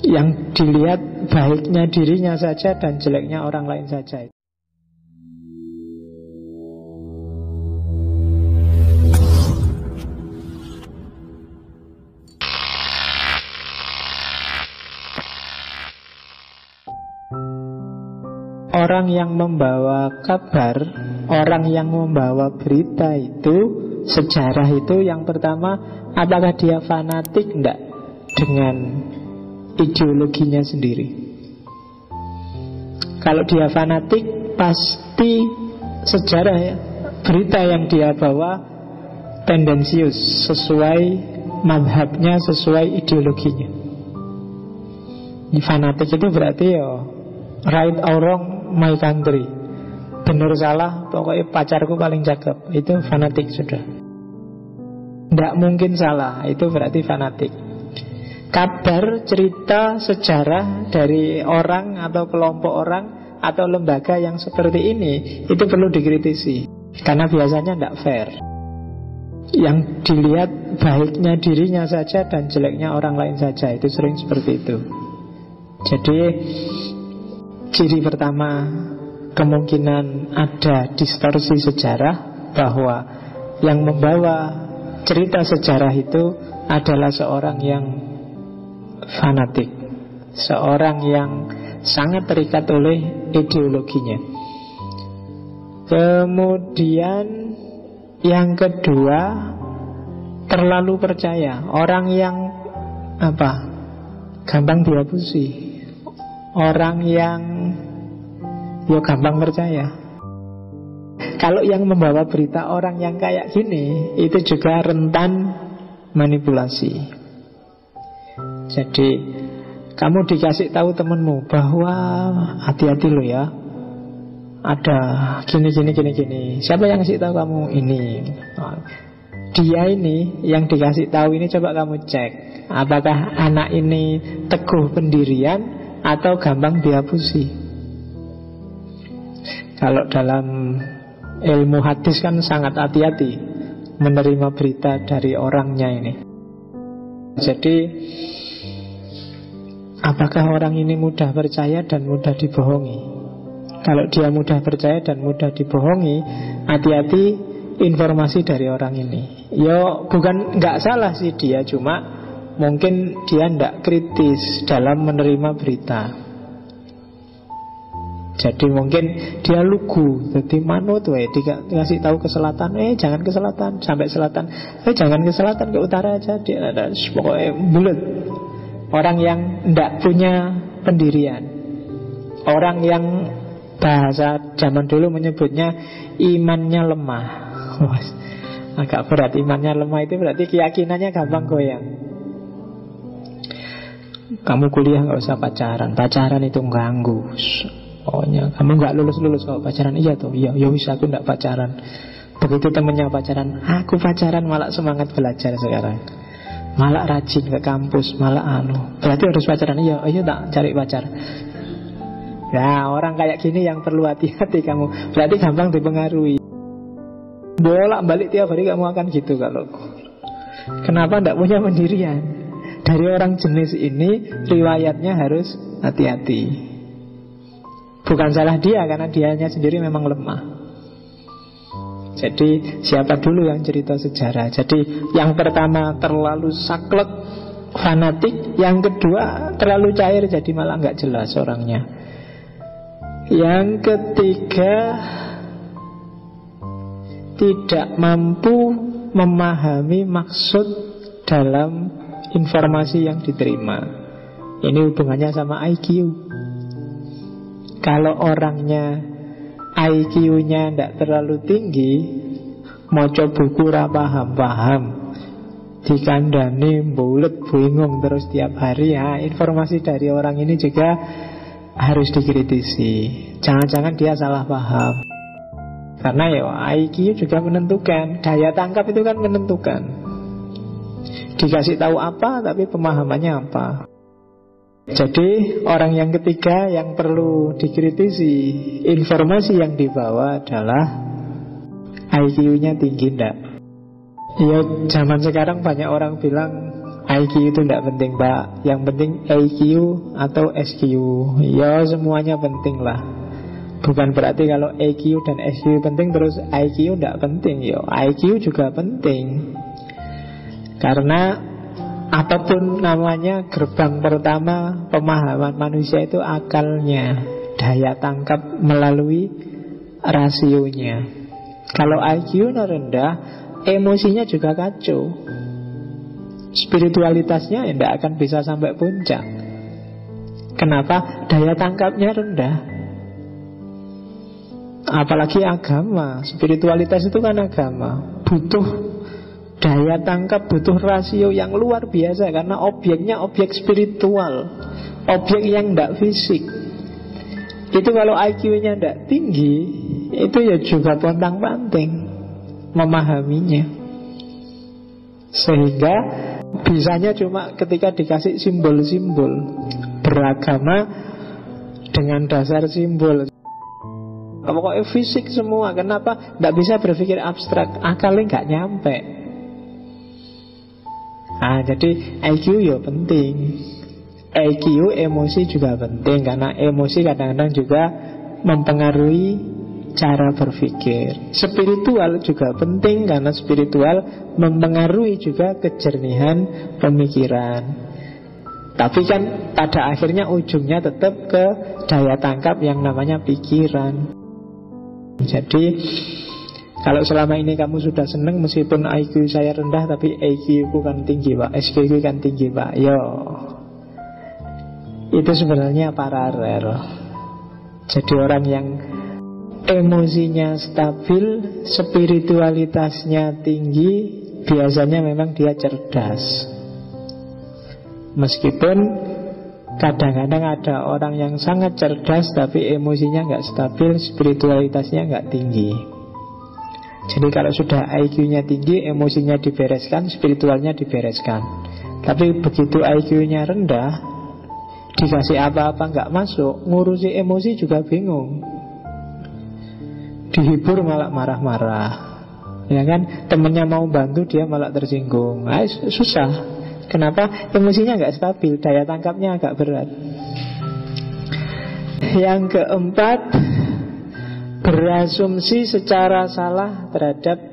Yang dilihat baiknya dirinya saja dan jeleknya orang lain saja. Orang yang membawa kabar, orang yang membawa berita itu, sejarah itu, yang pertama, apakah dia fanatik enggak dengan ideologinya sendiri? Kalau dia fanatik, pasti sejarah ya, berita yang dia bawa tendensius, sesuai madhabnya, sesuai ideologinya. Ini fanatik itu berarti ya right or wrong my country, benar salah pokoknya pacarku paling cakep, itu fanatik sudah. Tidak mungkin salah, itu berarti fanatik. Kabar, cerita, sejarah dari orang atau kelompok orang atau lembaga yang seperti ini, itu perlu dikritisi, karena biasanya tidak fair. Yang dilihat baiknya dirinya saja dan jeleknya orang lain saja, itu sering seperti itu. Jadi ciri pertama, kemungkinan ada distorsi sejarah, bahwa yang membawa cerita sejarah itu adalah seorang yang fanatik, seorang yang sangat terikat oleh ideologinya. Kemudian yang kedua, terlalu percaya. Orang yang gampang diapusi, orang yang gampang percaya. Kalau yang membawa berita orang yang kayak gini, itu juga rentan manipulasi. Jadi kamu dikasih tahu temenmu bahwa hati-hati lo ya, ada gini. Siapa yang kasih tahu kamu ini? Dia ini yang dikasih tahu ini, coba kamu cek apakah anak ini teguh pendirian atau gampang diapusi. Kalau dalam ilmu hadis kan sangat hati-hati menerima berita dari orangnya ini. Jadi apakah orang ini mudah percaya dan mudah dibohongi? Kalau dia mudah percaya dan mudah dibohongi, hati-hati informasi dari orang ini. Bukan nggak salah sih dia, cuma mungkin dia tidak kritis dalam menerima berita. Jadi mungkin dia lugu, jadi manut dikasih tahu ke selatan, jangan ke selatan, sampai selatan, jangan ke selatan, ke utara aja, dia ada pokoknya bulat. Orang yang tidak punya pendirian, orang yang bahasa zaman dulu menyebutnya imannya lemah. Agak berat, imannya lemah itu berarti keyakinannya gampang goyang. Kamu kuliah nggak usah pacaran, pacaran itu ganggu. Pokoknya kamu nggak lulus kalau pacaran. Iya wis aku nggak pacaran. Begitu temennya pacaran, aku pacaran malah semangat belajar sekarang, malah rajin ke kampus, malah berarti harus pacaran. Iya tak cari pacar. Ya orang kayak gini yang perlu hati-hati kamu, berarti gampang dipengaruhi. Bolak-balik tiap hari kamu akan gitu. Kalau kenapa tidak punya pendirian? Dari orang jenis ini riwayatnya harus hati-hati. Bukan salah dia, karena dianya sendiri memang lemah. Jadi siapa dulu yang cerita sejarah? Jadi yang pertama terlalu saklek, fanatik. Yang kedua terlalu cair, jadi malah nggak jelas orangnya. Yang ketiga, tidak mampu memahami maksud dalam informasi yang diterima. Ini hubungannya sama IQ. Kalau orangnya IQ-nya tidak terlalu tinggi, maca buku ra paham-paham, dikandani bulet bingung terus tiap hari, informasi dari orang ini juga harus dikritisi. Jangan-jangan dia salah paham. Karena IQ juga menentukan, daya tangkap itu kan menentukan. Dikasih tahu apa tapi pemahamannya apa. Jadi orang yang ketiga yang perlu dikritisi, informasi yang dibawa adalah IQ-nya tinggi enggak. Zaman sekarang banyak orang bilang IQ itu tidak penting Pak, yang penting AQ atau SQ. Ya semuanya penting lah. Bukan berarti kalau AQ dan SQ penting terus IQ tidak penting. Ya IQ juga penting. Karena apapun namanya, gerbang pertama pemahaman manusia itu akalnya, daya tangkap melalui rasionya. Kalau IQ-nya rendah, emosinya juga kacau. Spiritualitasnya tidak akan bisa sampai puncak. Kenapa? Daya tangkapnya rendah. Apalagi agama. Spiritualitas itu kan agama, butuh daya tangkap, butuh rasio yang luar biasa. Karena objeknya objek spiritual, objek yang tidak fisik. Itu kalau IQ-nya tidak tinggi, itu ya juga pontang-panting memahaminya. Sehingga bisanya cuma ketika dikasih simbol-simbol. Beragama dengan dasar simbol. Pokoknya fisik semua. Kenapa? Tidak bisa berpikir abstrak, akalnya nggak nyampe. Jadi IQ ya penting. EQ, emosi juga penting. Karena emosi kadang-kadang juga mempengaruhi cara berpikir. Spiritual juga penting, karena spiritual mempengaruhi juga kejernihan pemikiran. Tapi kan pada akhirnya ujungnya tetap ke daya tangkap yang namanya pikiran. Jadi kalau selama ini kamu sudah seneng meskipun IQ saya rendah tapi EQ ku kan tinggi Pak, SQ ku kan tinggi Pak, yo itu sebenarnya paralel. Jadi orang yang emosinya stabil, spiritualitasnya tinggi, biasanya memang dia cerdas. Meskipun kadang-kadang ada orang yang sangat cerdas tapi emosinya nggak stabil, spiritualitasnya nggak tinggi. Jadi kalau sudah IQ-nya tinggi, emosinya dibereskan, spiritualnya dibereskan. Tapi begitu IQ-nya rendah, dikasih apa-apa nggak masuk, ngurusi emosi juga bingung. Dihibur malah marah-marah, ya kan? Temennya mau bantu dia malah tersinggung. Susah. Kenapa? Emosinya nggak stabil, daya tangkapnya agak berat. Yang keempat, berasumsi secara salah terhadap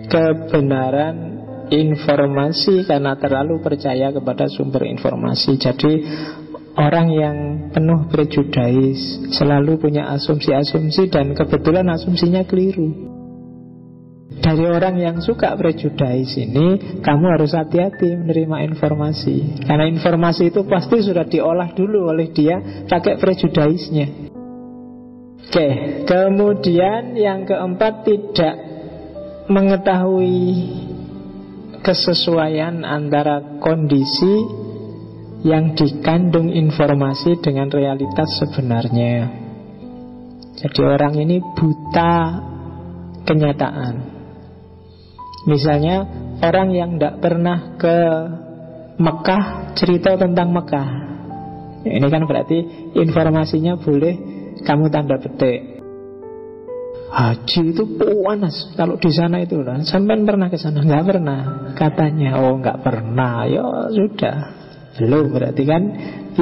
kebenaran informasi karena terlalu percaya kepada sumber informasi. Jadi orang yang penuh prejudis, selalu punya asumsi-asumsi dan kebetulan asumsinya keliru. Dari orang yang suka prejudis ini, kamu harus hati-hati menerima informasi. Karena informasi itu pasti sudah diolah dulu oleh dia pakai prejudisnya. Oke, kemudian yang keempat, tidak mengetahui kesesuaian antara kondisi yang dikandung informasi dengan realitas sebenarnya. Jadi orang ini buta kenyataan. Misalnya orang yang tidak pernah ke Mekah cerita tentang Mekah. Ini kan berarti informasinya boleh kamu tanda petik. Haji itu panas kalau di sana itu lah. Sampai pernah ke sana? Nggak pernah katanya. Oh nggak pernah. Ya sudah, belum berarti kan.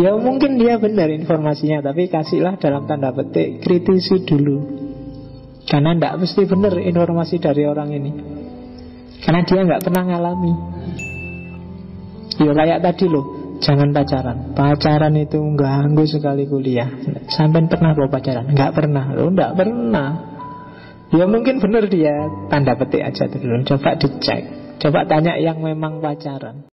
Ya mungkin dia benar informasinya, tapi kasihlah dalam tanda petik, kritisi dulu. Karena tidak mesti benar informasi dari orang ini, karena dia nggak pernah ngalami. Ya kayak tadi loh, jangan pacaran. Pacaran itu ganggu sekali kuliah. Sampai pernah bawa pacaran? Nggak pernah. Loh nggak pernah. Ya mungkin benar dia, tanda petik aja dulu. Coba dicek, coba tanya yang memang pacaran.